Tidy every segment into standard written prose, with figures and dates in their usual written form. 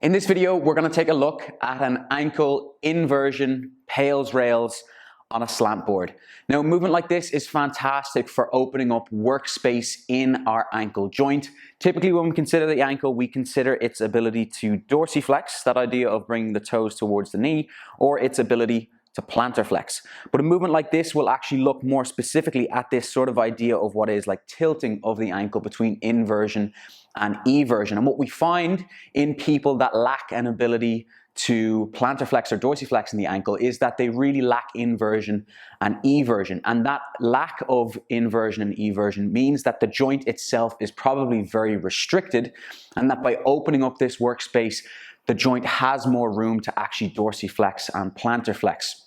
In this video, we're going to take a look at an ankle inversion PAILs rails on a slant board. Now, a movement like this is fantastic for opening up workspace in our ankle joint. Typically, when we consider the ankle, we consider its ability to dorsiflex, that idea of bringing the toes towards the knee, or its ability to plantar flex. But a movement like this will actually look more specifically at this sort of idea of what is like tilting of the ankle between inversion and eversion. And what we find in people that lack an ability to plantar flex or dorsiflex in the ankle is that they really lack inversion and eversion. And that lack of inversion and eversion means that the joint itself is probably very restricted, and that by opening up this workspace, the joint has more room to actually dorsiflex and plantar flex.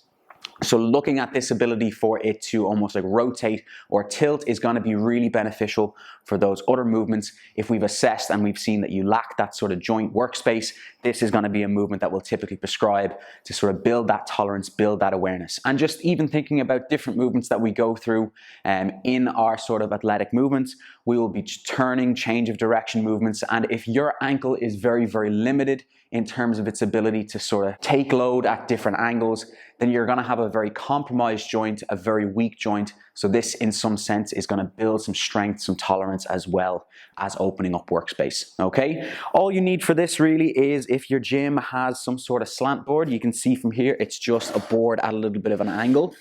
So looking at this ability for it to almost like rotate or tilt is going to be really beneficial for those other movements. If we've assessed and we've seen that you lack that sort of joint workspace, this is going to be a movement that we'll typically prescribe to sort of build that tolerance, build that awareness. And just even thinking about different movements that we go through in our sort of athletic movements, we will be turning, change of direction movements. And if your ankle is very, very limited in terms of its ability to sort of take load at different angles, then you're going to have a very compromised joint, a very weak joint. So this, in some sense, is going to build some strength, some tolerance, as well as opening up workspace. Okay, all you need for this really is if your gym has some sort of slant board. You can see from here, it's just a board at a little bit of an angle.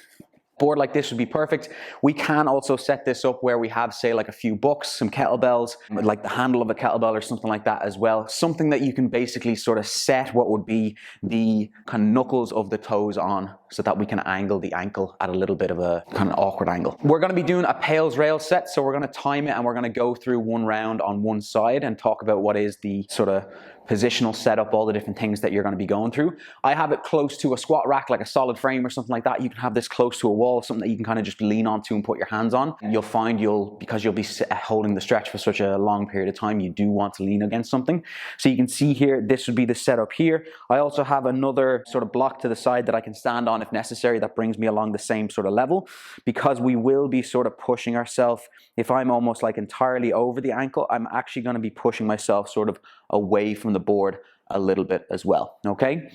Board like this would be perfect. We can also set this up where we have, say, like a few books, some kettlebells, like the handle of a kettlebell or something like that as well. Something that you can basically sort of set what would be the kind of knuckles of the toes on, so that we can angle the ankle at a little bit of a kind of awkward angle. We're going to be doing a PAILs rail set, so we're going to time it and we're going to go through one round on one side and talk about what is the sort of positional setup, all the different things that you're going to be going through. I have it close to a squat rack, like a solid frame or something like that. You can have this close to a wall, something that you can kind of just lean onto and put your hands on. And you'll find because you'll be holding the stretch for such a long period of time, you do want to lean against something. So you can see here, this would be the setup here. I also have another sort of block to the side that I can stand on if necessary, that brings me along the same sort of level, because we will be sort of pushing ourselves. If I'm almost like entirely over the ankle, I'm actually going to be pushing myself sort of away from the board a little bit as well. Okay,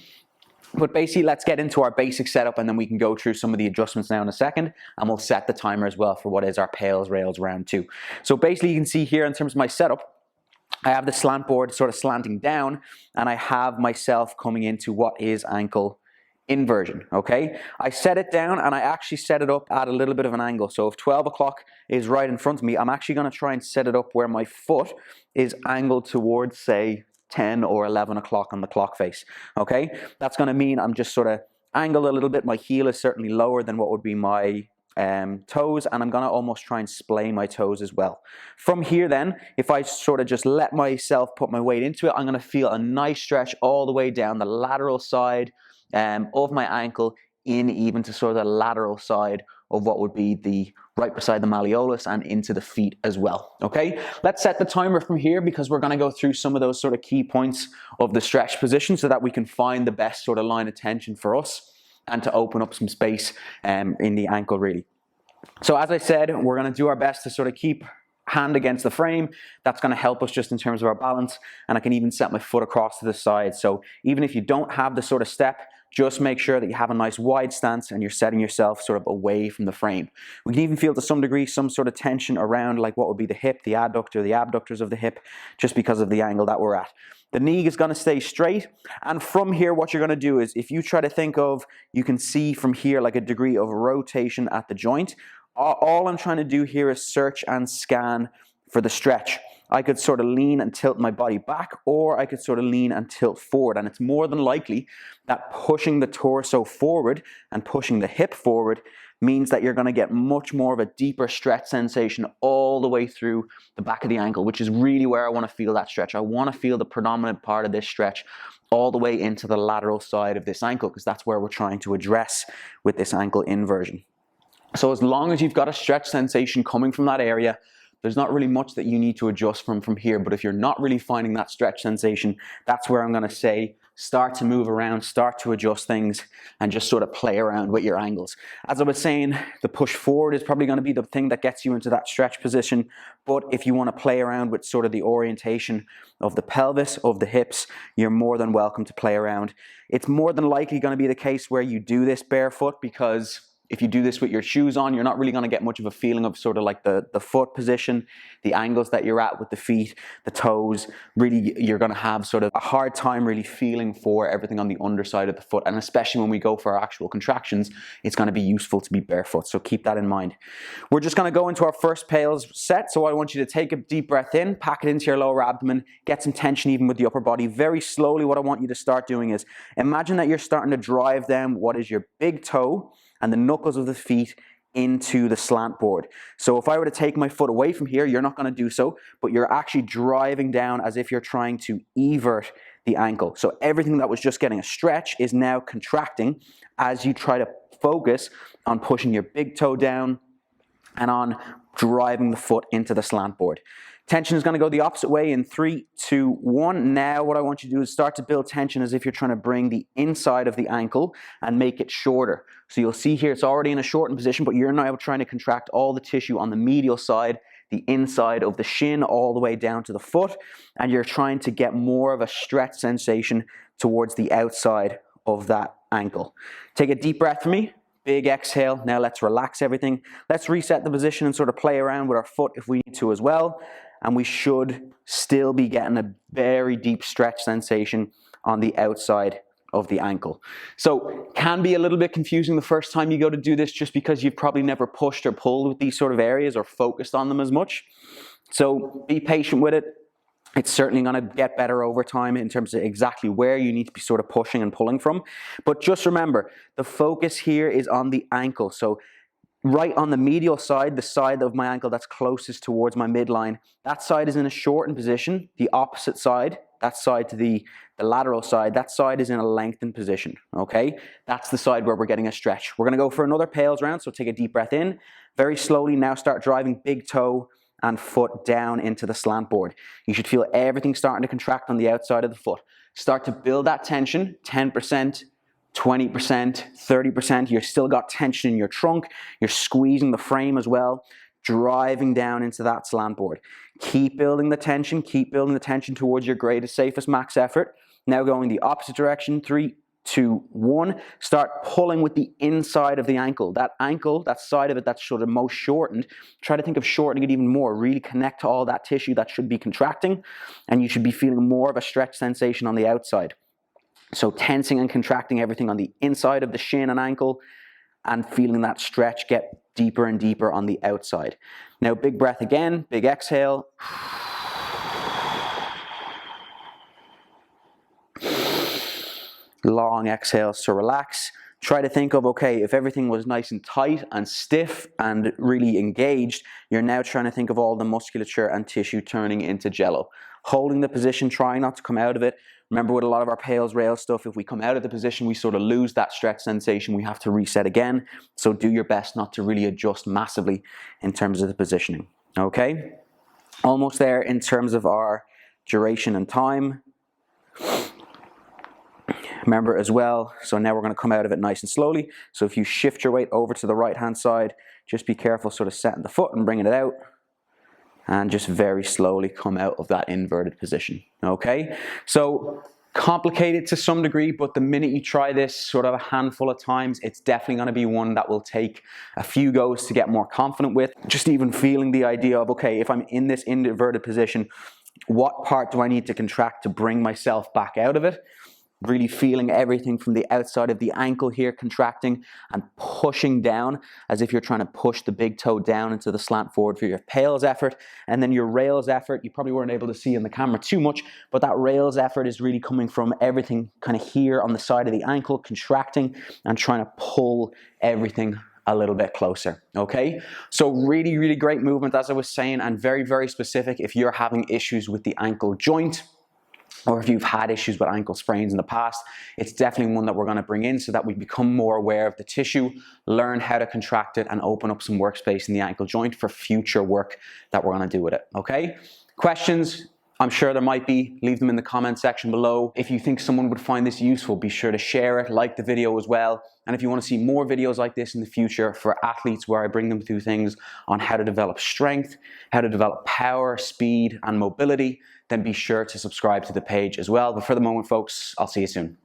but basically, let's get into our basic setup, and then we can go through some of the adjustments now in a second, and we'll set the timer as well for what is our PAILs rails round 2. So basically, you can see here in terms of my setup, I have the slant board sort of slanting down, and I have myself coming into what is ankle inversion. Okay, I set it down and I actually set it up at a little bit of an angle. So if 12 o'clock is right in front of me, I'm actually going to try and set it up where my foot is angled towards, say, 10 or 11 o'clock on the clock face. Okay, that's going to mean I'm just sort of angled a little bit. My heel is certainly lower than what would be my toes, and I'm going to almost try and splay my toes as well. From here then, if I sort of just let myself put my weight into it, I'm going to feel a nice stretch all the way down the lateral side of my ankle, in even to sort of the lateral side of what would be the right beside the malleolus and into the feet as well. Okay, let's set the timer from here, because we're going to go through some of those sort of key points of the stretch position so that we can find the best sort of line of tension for us and to open up some space in the ankle really. So as I said, we're going to do our best to sort of keep hand against the frame. That's going to help us just in terms of our balance, and I can even set my foot across to the side. So even if you don't have the sort of step, just make sure that you have a nice wide stance and you're setting yourself sort of away from the frame. We can even feel to some degree some sort of tension around like what would be the hip, the adductor, the abductors of the hip, just because of the angle that we're at. The knee is going to stay straight, and from here what you're going to do is, if you try to think of, you can see from here like a degree of rotation at the joint. All I'm trying to do here is search and scan for the stretch. I could sort of lean and tilt my body back, or I could sort of lean and tilt forward. And it's more than likely that pushing the torso forward and pushing the hip forward means that you're going to get much more of a deeper stretch sensation all the way through the back of the ankle, which is really where I want to feel that stretch. I want to feel the predominant part of this stretch all the way into the lateral side of this ankle, because that's where we're trying to address with this ankle inversion. So as long as you've got a stretch sensation coming from that area, there's not really much that you need to adjust from here. But if you're not really finding that stretch sensation, that's where I'm going to say start to move around, start to adjust things, and just sort of play around with your angles. As I was saying, the push forward is probably going to be the thing that gets you into that stretch position, but if you want to play around with sort of the orientation of the pelvis, of the hips, you're more than welcome to play around. It's more than likely going to be the case where you do this barefoot, because if you do this with your shoes on, you're not really going to get much of a feeling of sort of like the foot position, the angles that you're at with the feet, the toes. Really, you're going to have sort of a hard time really feeling for everything on the underside of the foot. And especially when we go for our actual contractions, it's going to be useful to be barefoot. So keep that in mind. We're just going to go into our first PAILs set. So I want you to take a deep breath in, pack it into your lower abdomen, get some tension even with the upper body. Very slowly, what I want you to start doing is imagine that you're starting to drive down what is your big toe and the knuckles of the feet into the slant board. So if I were to take my foot away from here, you're not going to do so, but you're actually driving down as if you're trying to evert the ankle. So everything that was just getting a stretch is now contracting as you try to focus on pushing your big toe down and on driving the foot into the slant board. Tension is going to go the opposite way in 3, 2, 1. Now what I want you to do is start to build tension as if you're trying to bring the inside of the ankle and make it shorter. So you'll see here it's already in a shortened position, but you're now trying to contract all the tissue on the medial side, the inside of the shin, all the way down to the foot, and you're trying to get more of a stretch sensation towards the outside of that ankle. Take a deep breath for me. Big exhale. Now let's relax everything. Let's reset the position and sort of play around with our foot if we need to as well. And we should still be getting a very deep stretch sensation on the outside of the ankle. So can be a little bit confusing the first time you go to do this, just because you've probably never pushed or pulled with these sort of areas or focused on them as much. So be patient with it. It's certainly going to get better over time in terms of exactly where you need to be sort of pushing and pulling from. But just remember, the focus here is on the ankle. So right on the medial side, the side of my ankle that's closest towards my midline, that side is in a shortened position. The opposite side, that side to the lateral side, that side is in a lengthened position, okay? That's the side where we're getting a stretch. We're gonna go for another PAILs round, so take a deep breath in. Very slowly now start driving big toe and foot down into the slant board. You should feel everything starting to contract on the outside of the foot. Start to build that tension, 10%, 20%, 30%, you've still got tension in your trunk, you're squeezing the frame as well, driving down into that slant board. Keep building the tension towards your greatest, safest max effort. Now going the opposite direction, 3, 2, 1. Start pulling with the inside of the ankle. That ankle, that side of it that's sort of most shortened, try to think of shortening it even more. Really connect to all that tissue that should be contracting, and you should be feeling more of a stretch sensation on the outside. So tensing and contracting everything on the inside of the shin and ankle, and feeling that stretch get deeper and deeper on the outside. Now big breath again, big exhale. Long exhales to relax. Try to think of, okay, if everything was nice and tight and stiff and really engaged, you're now trying to think of all the musculature and tissue turning into jello. Holding the position, trying not to come out of it. Remember, with a lot of our PAILs rail stuff, if we come out of the position, we sort of lose that stretch sensation. We have to reset again. So do your best not to really adjust massively in terms of the positioning. Okay? Almost there in terms of our duration and time. Remember as well, so now we're going to come out of it nice and slowly. So if you shift your weight over to the right hand side, just be careful sort of setting the foot and bringing it out. And just very slowly come out of that inverted position, okay? So complicated to some degree, but the minute you try this sort of a handful of times, it's definitely gonna be one that will take a few goes to get more confident with. Just even feeling the idea of, okay, if I'm in this inverted position, what part do I need to contract to bring myself back out of it? Really feeling everything from the outside of the ankle here contracting and pushing down as if you're trying to push the big toe down into the slant forward for your PAILs effort. And then your rails effort, you probably weren't able to see in the camera too much, but that rails effort is really coming from everything kind of here on the side of the ankle, contracting and trying to pull everything a little bit closer, okay? So really, really great movement, as I was saying, and very, very specific if you're having issues with the ankle joint, or if you've had issues with ankle sprains in the past. It's definitely one that we're going to bring in so that we become more aware of the tissue, learn how to contract it, and open up some workspace in the ankle joint for future work that we're going to do with it, okay? Questions? I'm sure there might be. Leave them in the comment section below. If you think someone would find this useful, be sure to share it, like the video as well. And if you want to see more videos like this in the future for athletes where I bring them through things on how to develop strength, how to develop power, speed, and mobility, then be sure to subscribe to the page as well. But for the moment, folks, I'll see you soon.